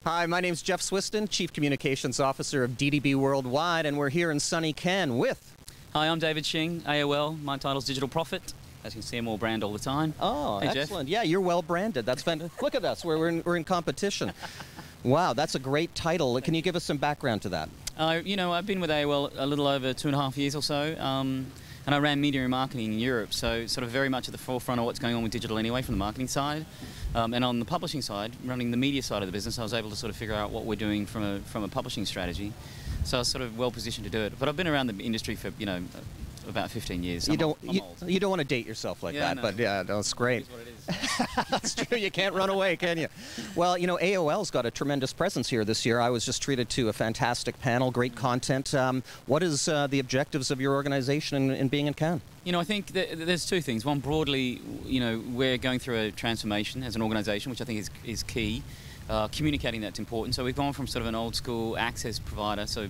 Hi, my name's Jeff Swystun, Chief Communications Officer of DDB Worldwide, and we're here in sunny Cannes with... Hi, I'm David Shing, AOL. My title's Digital Prophet. As you can see, I'm all brand all the time. Oh, hey, excellent. Jeff. Yeah, you're well branded. That's fantastic. Look at us. We're in competition. Wow, that's a great title. Can you give us some background to that? You know, I've been with AOL a little over 2.5 years or so, and I ran media and marketing in Europe, so sort of very much at the forefront of what's going on with digital anyway from the marketing side. And on the publishing side, running the media side of the business, I was able to sort of figure out what we're doing from a publishing strategy. So I was sort of well positioned to do it. But I've been around the industry for, you know, about 15 years. You don't want to date yourself like that, no. but yeah, that's great. It is what it is. That's true. You can't run away, can you? Well, you know, AOL's got a tremendous presence here this year. I was just treated to a fantastic panel, great content. What is the objectives of your organization in being in Cannes? You know, I think there's two things. One, broadly, you know, we're going through a transformation as an organization, which I think is key. Communicating that's important. So we've gone from sort of an old school access provider, so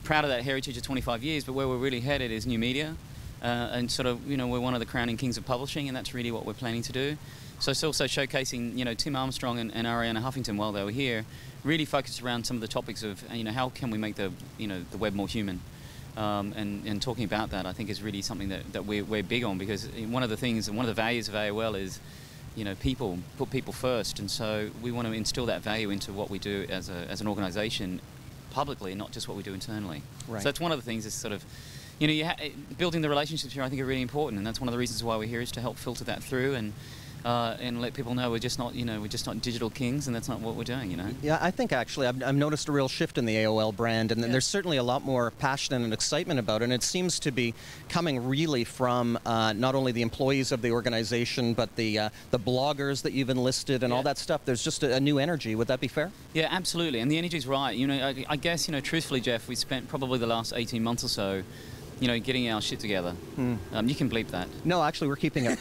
proud of that heritage of 25 years, but where we're really headed is new media. And sort of, you know, we're one of the crowning kings of publishing, and that's really what we're planning to do. So it's also showcasing, you know, Tim Armstrong and Arianna Huffington while they were here, really focused around some of the topics of, you know, how can we make the web more human. And talking about that, I think, is really something that we're big on, because one of the things and one of the values of AOL is, you know, put people first, and so we want to instill that value into what we do as an organization publicly, and not just what we do internally. Right. So that's one of the things is sort of, you know, building the relationships here, I think, are really important, and that's one of the reasons why we're here, is to help filter that through and let people know we're just not digital kings, and that's not what we're doing, you know. Yeah, I think actually I've noticed a real shift in the AOL brand, and there's certainly a lot more passion and excitement about it, and it seems to be coming really from not only the employees of the organization, but the bloggers that you've enlisted and all that stuff. There's just a new energy. Would that be fair? Yeah, absolutely, and the energy's right. You know, I guess, you know, truthfully, Jeff, we spent probably the last 18 months or so, you know, getting our shit together. You can bleep that. No, actually, we're keeping it.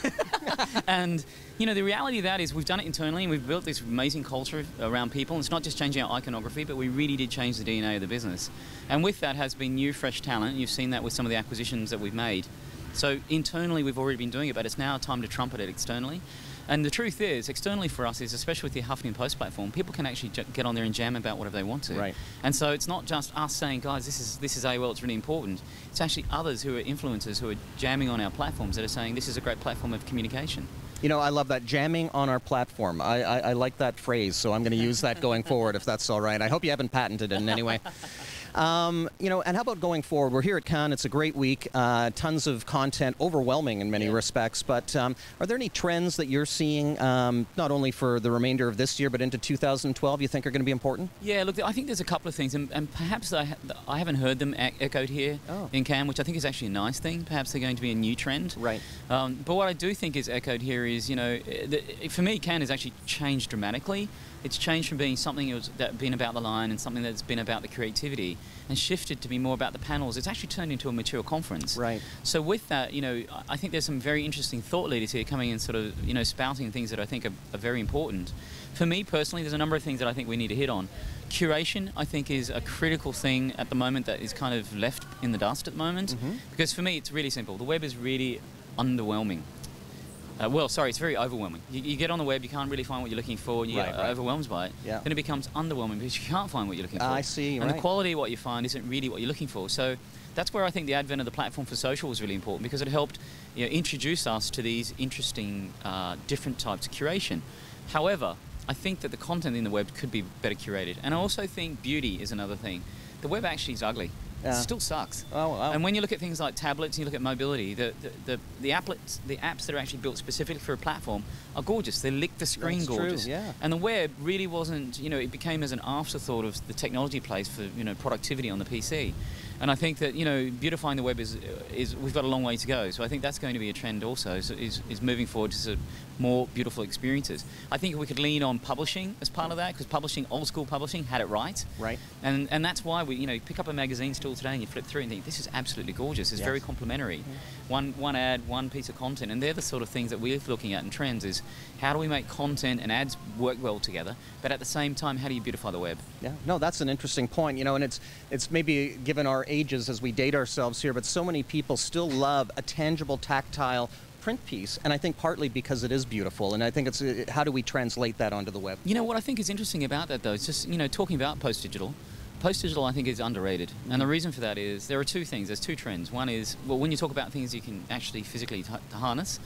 And, you know, the reality of that is we've done it internally, and we've built this amazing culture around people. And it's not just changing our iconography, but we really did change the DNA of the business. And with that has been new, fresh talent. You've seen that with some of the acquisitions that we've made. So internally, we've already been doing it, but it's now time to trumpet it externally. And the truth is, externally for us is, especially with the Huffington Post platform, people can actually get on there and jam about whatever they want to. Right. And so it's not just us saying, guys, this is AOL, it's really important. It's actually others who are influencers who are jamming on our platforms that are saying this is a great platform of communication. You know, I love that, jamming on our platform. I like that phrase, so I'm going to use that going forward, if that's all right. I hope you haven't patented it in any way. You know, and how about going forward? We're here at Cannes. It's a great week. Tons of content, overwhelming in many respects. But are there any trends that you're seeing, not only for the remainder of this year, but into 2012, you think are going to be important? Yeah, look, I think there's a couple of things, and perhaps I haven't heard them echoed here in Cannes, which I think is actually a nice thing. Perhaps they're going to be a new trend. Right. But what I do think is echoed here is, you know, for me, Cannes has actually changed dramatically. It's changed from being something that's been about the line and something that's been about the creativity, and shifted to be more about the panels. It's actually turned into a mature conference. Right. So with that, you know, I think there's some very interesting thought leaders here coming in, sort of, you know, spouting things that I think are very important. For me personally, there's a number of things that I think we need to hit on. Curation, I think, is a critical thing at the moment that is kind of left in the dust at the moment. Because for me, it's really simple. The web is really underwhelming. Well, sorry, it's very overwhelming. You get on the web, you can't really find what you're looking for, and you get overwhelmed by it. Yeah. Then it becomes underwhelming because you can't find what you're looking for. I see, and the quality of what you find isn't really what you're looking for. So that's where I think the advent of the platform for social was really important, because it helped, you know, introduce us to these interesting, different types of curation. However, I think that the content in the web could be better curated. And I also think beauty is another thing. The web actually is ugly. It still sucks. Oh, wow. And when you look at things like tablets and you look at mobility, the apps that are actually built specifically for a platform are gorgeous. They lick the screen gorgeous. True, yeah. And the web really wasn't, you know, it became as an afterthought of the technology place for, you know, productivity on the PC. And I think that, you know, beautifying the web is we've got a long way to go. So I think that's going to be a trend also, so is moving forward to sort of more beautiful experiences. I think we could lean on publishing as part of that, because publishing, old school publishing, had it right. Right. And that's why we, you know, pick up a magazine still today and you flip through and think, this is absolutely gorgeous. It's very complimentary. One ad, one piece of content, and they're the sort of things that we're looking at in trends, is how do we make content and ads work well together, but at the same time, how do you beautify the web? Yeah, no, that's an interesting point, you know, and it's maybe given our ages as we date ourselves here, but so many people still love a tangible, tactile print piece, and I think partly because it is beautiful, and I think it's how do we translate that onto the web? You know what I think is interesting about that though, it's just, you know, talking about post-digital. Post-digital I think is underrated, and the reason for that is there are two things, there's two trends. One is, well, when you talk about things you can actually physically harness,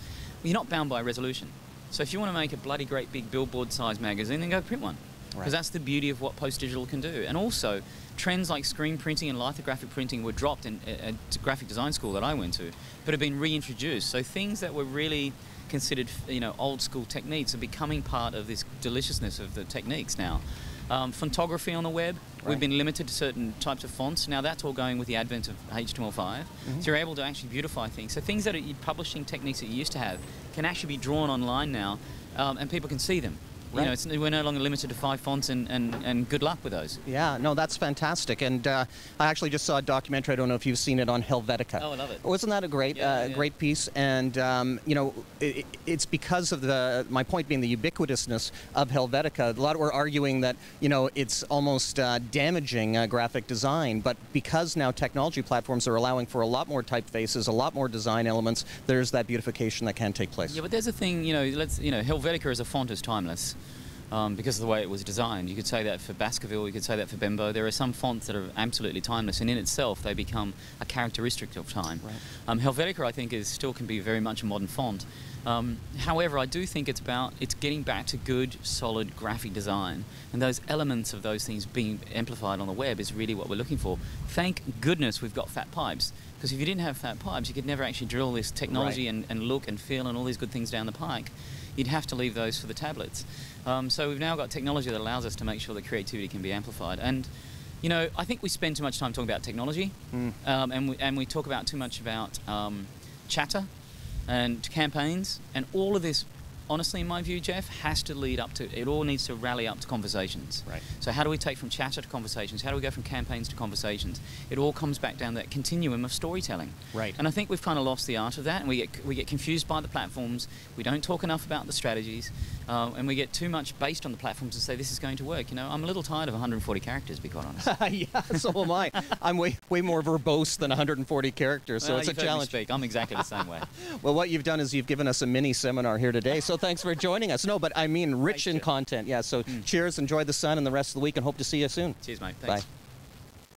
you're not bound by resolution. So if you want to make a bloody great big billboard-sized magazine, then go print one. Because that's the beauty of what post-digital can do. And also, trends like screen printing and lithographic printing were dropped in a graphic design school that I went to, but have been reintroduced. So things that were really considered, you know, old school techniques are becoming part of this deliciousness of the techniques now. Fontography on the web, we've been limited to certain types of fonts. Now that's all going with the advent of HTML5. So you're able to actually beautify things. So things that are publishing techniques that you used to have can actually be drawn online now, and people can see them. You know, we're no longer limited to 5 fonts, and good luck with those. Yeah, no, that's fantastic. And I actually just saw a documentary, I don't know if you've seen it, on Helvetica. Oh, I love it. Wasn't that a great great piece? And, you know, it's because of my point being the ubiquitousness of Helvetica. A lot were arguing that, you know, it's almost damaging graphic design, but because now technology platforms are allowing for a lot more typefaces, a lot more design elements, there's that beautification that can take place. Yeah, but there's a thing, you know, Helvetica as a font is timeless. Because of the way it was designed. You could say that for Baskerville, you could say that for Bembo. There are some fonts that are absolutely timeless, and in itself they become a characteristic of time. Helvetica, I think, still can be very much a modern font. However, I do think it's getting back to good, solid graphic design, and those elements of those things being amplified on the web is really what we're looking for. Thank goodness we've got fat pipes, because if you didn't have fat pipes, you could never actually drill this technology and look and feel and all these good things down the pike. You'd have to leave those for the tablets. So we've now got technology that allows us to make sure that creativity can be amplified. And, you know, I think we spend too much time talking about technology, and we talk about too much about chatter and campaigns, and all of this, honestly, in my view, Jeff, has to lead up to, it all needs to rally up to conversations. So how do we take from chatter to conversations? How do we go from campaigns to conversations? It all comes back down that continuum of storytelling. And I think we've kind of lost the art of that, and we get confused by the platforms. We don't talk enough about the strategies, and we get too much based on the platforms and say this is going to work. You know, I'm a little tired of 140 characters, to be quite honest. Yeah, so am I. I'm way more verbose than 140 characters, so it's a challenge. Speak. I'm exactly the same way. Well, what you've done is you've given us a mini seminar here today, so thanks for joining us. No, but I mean rich in content. Yeah, so cheers, enjoy the sun and the rest of the week, and hope to see you soon. Cheers, mate. Thanks. Bye.